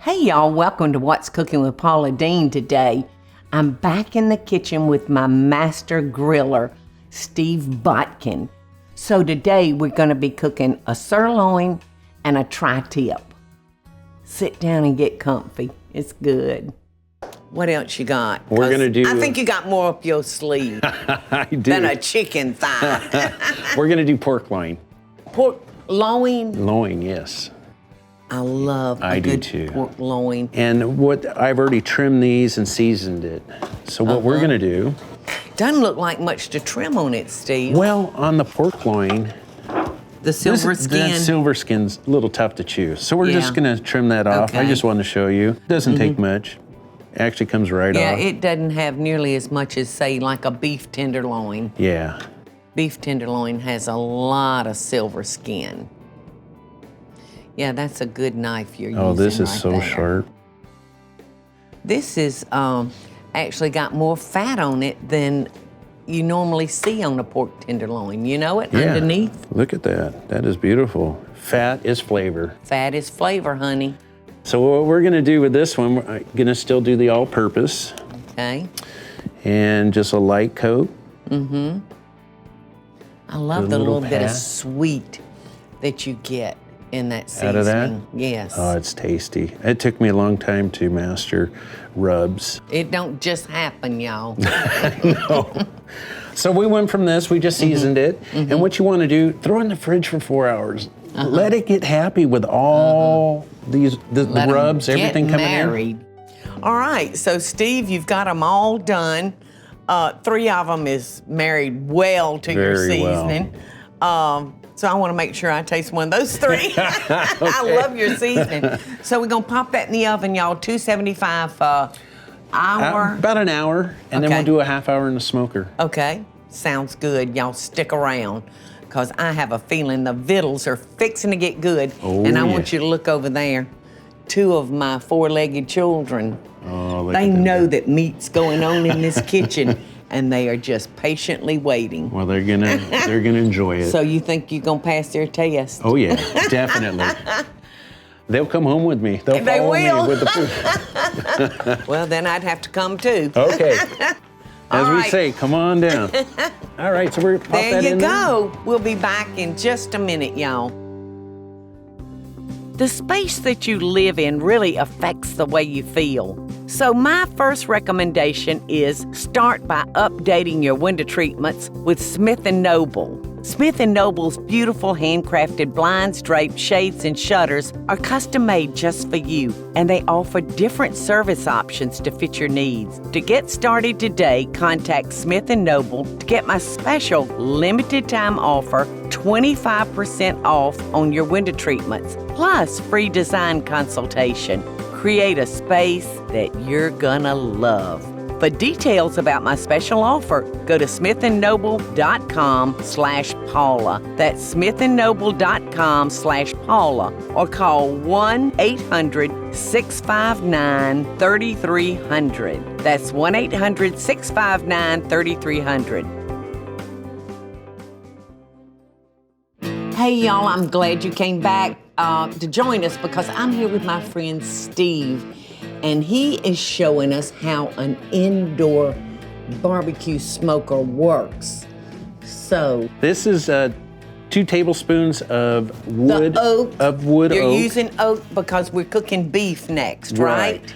Hey y'all, welcome to What's Cooking with Paula Deen today. I'm back in the kitchen with my master griller, Steve Botkin. So today we're gonna be cooking a sirloin and a tri-tip. Sit down and get comfy, it's good. What else you got? We're gonna do... I think you got more up your sleeve I do. than a chicken thigh. We're gonna do pork loin. Pork loin? Loin, yes. I love a good pork loin. And what I've already trimmed these and seasoned it. So what we're gonna do... Doesn't look like much to trim on it, Steve. Well, on the pork loin... The silver skin. The silver skin's a little tough to chew. So we're just gonna trim that off. Okay. I just wanted to show you. It doesn't take much. It actually comes right off. Yeah, it doesn't have nearly as much as, say, like a beef tenderloin. Yeah. Beef tenderloin has a lot of silver skin. Yeah, that's a good knife you're using. Oh, this is right so there. sharp. This is actually got more fat on it than you normally see on a pork tenderloin. You know it underneath? Look at that. That is beautiful. Fat is flavor. Fat is flavor, honey. So what we're gonna do with this one, we're gonna still do the all-purpose. Okay. And just a light coat. I love the little bit of sweet that you get in that seasoning. Out of that? Yes. Oh, it's tasty. It took me a long time to master rubs. It don't just happen, y'all. No. So we went from this, we just seasoned it. And what you wanna do, throw it in the fridge for 4 hours. Let it get happy with all the rubs, everything coming in. All right, so Steve, you've got them all done. 3 of them is married well to your seasoning. So I want to make sure I taste one of those 3. I love your seasoning. So we're gonna pop that in the oven, y'all, 275 hour. About an hour, and then we'll do a half hour in the smoker. Okay, sounds good. Y'all stick around, because I have a feeling the vittles are fixing to get good. Oh, and I want you to look over there. 2 of my 4-legged children, they know that meat's going on in this kitchen, and they are just patiently waiting. Well, they're gonna enjoy it. So you think you're gonna pass their test? Oh yeah, definitely. They'll come home with me. They'll follow me with the food. Well, then I'd have to come too. Okay. As we say, come on down. All right, so we're pop that in. There you go. We'll be back in just a minute, y'all. The space that you live in really affects the way you feel. So my first recommendation is start by updating your window treatments with Smith & Noble. Smith & Noble's beautiful handcrafted blinds, drapes, shades, and shutters are custom made just for you, and they offer different service options to fit your needs. To get started today, contact Smith & Noble to get my special limited time offer, 25% off on your window treatments, plus free design consultation. Create a space that you're gonna love. For details about my special offer, go to smithandnoble.com/Paula. That's smithandnoble.com/Paula, or call 1-800-659-3300. That's 1-800-659-3300. Hey y'all, I'm glad you came back to join us, because I'm here with my friend Steve, and he is showing us how an indoor barbecue smoker works. So this is 2 tablespoons of wood. The oak. You're oak. using oak because we're cooking beef next, right?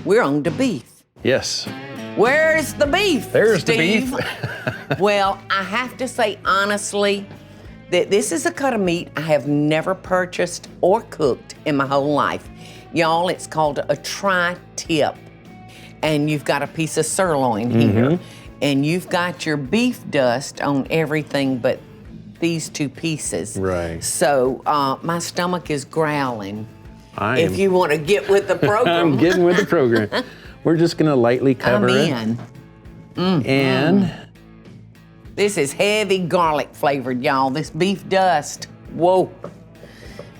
We're on to beef. Yes. Where's the beef, There's Steve? the beef. Well, I have to say honestly that this is a cut of meat I have never purchased or cooked in my whole life. Y'all, it's called a tri-tip. And you've got a piece of sirloin here. And you've got your beef dust on everything but these 2 pieces. Right. So my stomach is growling. If you want to get with the program. I'm getting with the program. We're just gonna lightly cover it. And this is heavy garlic flavored, y'all. This beef dust, whoa.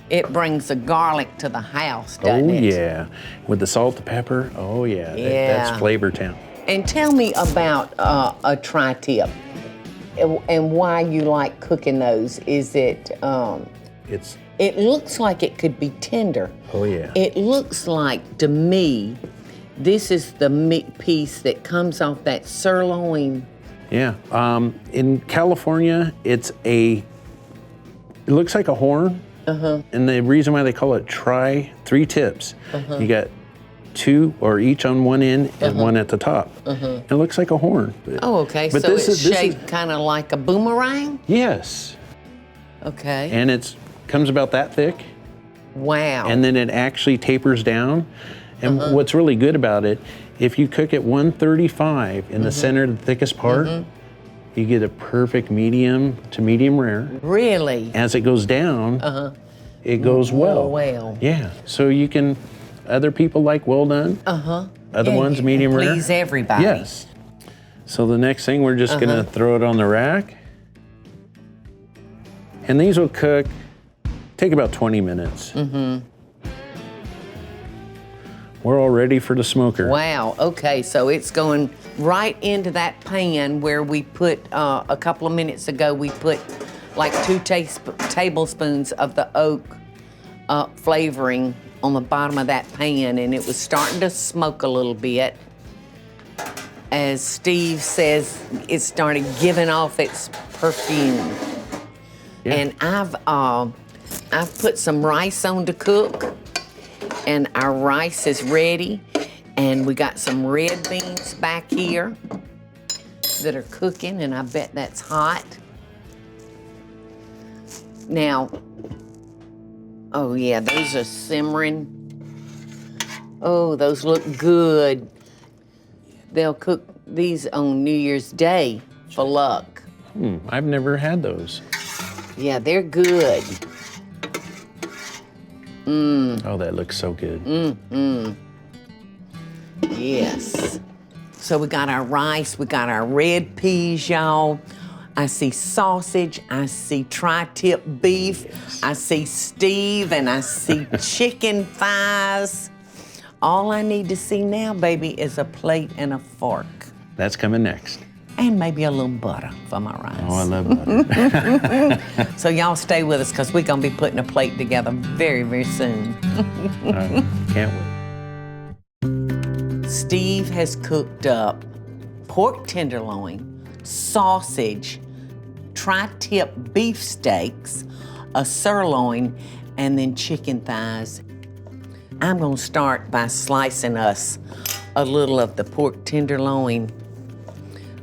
It brings the garlic to the house, doesn't it? Oh yeah, with the salt, the pepper, oh yeah. That's Flavor Town. And tell me about a tri-tip and why you like cooking those. Is it It looks like it could be tender. Oh yeah. It looks like, to me, this is the meat piece that comes off that sirloin. Yeah. In California, it looks like a horn. And the reason why they call it 3 tips, you got 2 or each on one end and one at the top. It looks like a horn. Oh, okay. But so it's shaped kind of like a boomerang? Yes. Okay. And it comes about that thick. Wow. And then it actually tapers down. And what's really good about it, if you cook at 135 in the center, the thickest part, you get a perfect medium to medium rare. Really? As it goes down, it goes well. Well. Yeah. So you can, other people like well done. Other ones medium rare. Please everybody. Yes. So the next thing, we're just gonna throw it on the rack. And these will cook, take about 20 minutes. We're all ready for the smoker. Wow, okay, so it's going right into that pan where we put, a couple of minutes ago, we put like 2 tablespoons of the oak flavoring on the bottom of that pan, and it was starting to smoke a little bit. As Steve says, it started giving off its perfume. Yeah. And I've put some rice on to cook, and our rice is ready, and we got some red beans back here that are cooking, and I bet that's hot. Now, oh yeah, those are simmering. Oh, those look good. They'll cook these on New Year's Day for luck. I've never had those. Yeah, they're good. Oh, that looks so good. Yes. So we got our rice, we got our red peas, y'all. I see sausage, I see tri-tip beef, I see Steve, and I see chicken thighs. All I need to see now, baby, is a plate and a fork. That's coming next. And maybe a little butter for my rice. Oh, I love butter. So y'all stay with us, because we're gonna be putting a plate together very, very soon. Can't wait. Steve has cooked up pork tenderloin, sausage, tri-tip beef steaks, a sirloin, and then chicken thighs. I'm gonna start by slicing us a little of the pork tenderloin.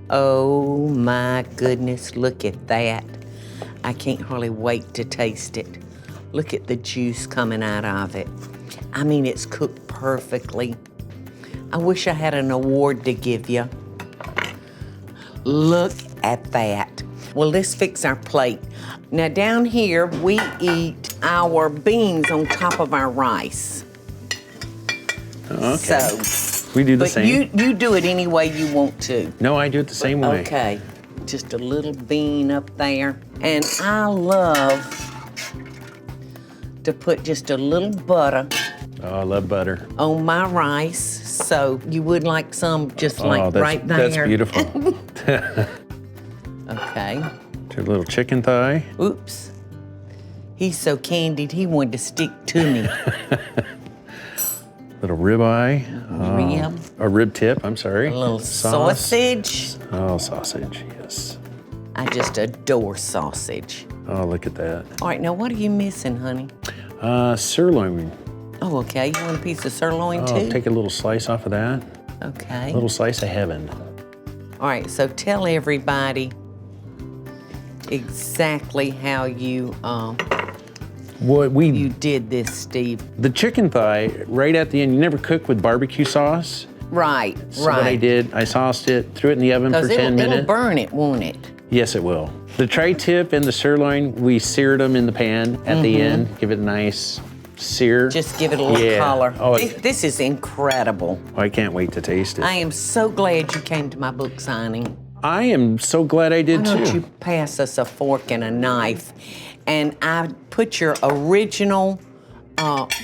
Oh my goodness, look at that. I can't hardly wait to taste it. Look at the juice coming out of it. I mean, it's cooked perfectly. I wish I had an award to give you. Look at that. Well, let's fix our plate. Now down here, we eat our beans on top of our rice. Okay. So, we do the same. You do it any way you want to. No, I do it the same way. Okay, just a little bean up there. And I love to put just a little butter. Oh, I love butter. On my rice, so you would like some just like right there. That's beautiful. Okay. A little chicken thigh. Oops. He's so candied, he wanted to stick to me. Little ribeye. Rib. A rib tip, I'm sorry. A little Sauce. sausage. Oh, sausage, yes. I just adore sausage. Oh, look at that. All right, now what are you missing, honey? Sirloin. Oh, okay. You want a piece of sirloin too? Take a little slice off of that. Okay. A little slice of heaven. All right, so tell everybody exactly how you you did this, Steve. The chicken thigh, right at the end, you never cook with barbecue sauce. Right, So what I did, I sauced it, threw it in the oven for 10 minutes. It'll burn it, won't it? Yes, it will. The tri-tip and the sirloin, we seared them in the pan at the end. Give it a nice sear. Just give it a little color. Oh, This is incredible. I can't wait to taste it. I am so glad you came to my book signing. I am so glad I did Why don't too. you pass us a fork and a knife? And I put your original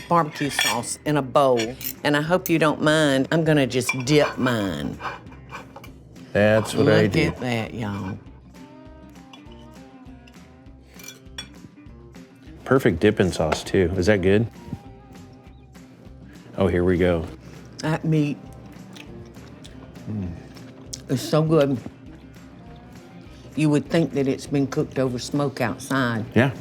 barbecue sauce in a bowl. And I hope you don't mind. I'm gonna just dip mine. That's what I do. Look at that, y'all. perfect dipping sauce too. Is that good? Oh, here we go. That meat is so good. You would think that it's been cooked over smoke outside. Yeah.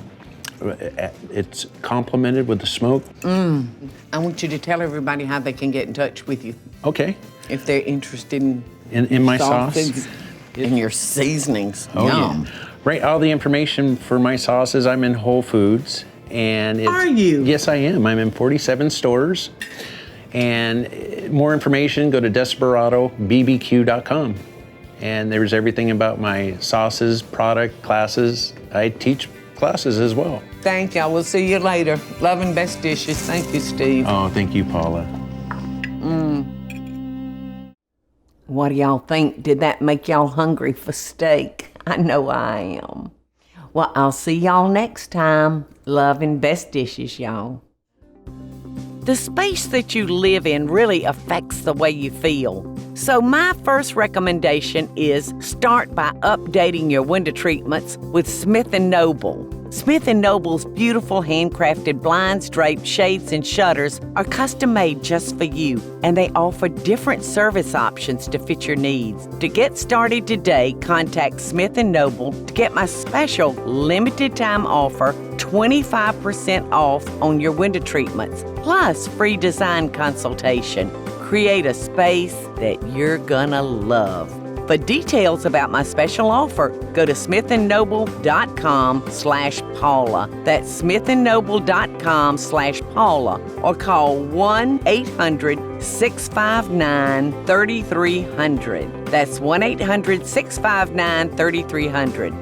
It's complemented with the smoke. I want you to tell everybody how they can get in touch with you Okay. if they're interested In my sauce? sauces, in your seasonings. Oh, Yum. yeah. Right, all the information for my sauces, I'm in Whole Foods. And Are you? Yes, I am. I'm in 47 stores. And more information, go to DesperadoBBQ.com. And there's everything about my sauces, product, classes. I teach classes as well. Thank y'all. We'll see you later. Love and best dishes. Thank you, Steve. Oh, thank you, Paula. What do y'all think? Did that make y'all hungry for steak? I know I am. Well, I'll see y'all next time. Love and best dishes, y'all. The space that you live in really affects the way you feel. So my first recommendation is start by updating your window treatments with Smith & Noble. Smith & Noble's beautiful handcrafted blinds, drapes, shades, and shutters are custom made just for you, and they offer different service options to fit your needs. To get started today, contact Smith & Noble to get my special limited time offer, 25% off on your window treatments, plus free design consultation. Create a space that you're gonna love. For details about my special offer, go to smithandnoble.com/Paula. That's smithandnoble.com/Paula, or call 1-800-659-3300. That's 1-800-659-3300.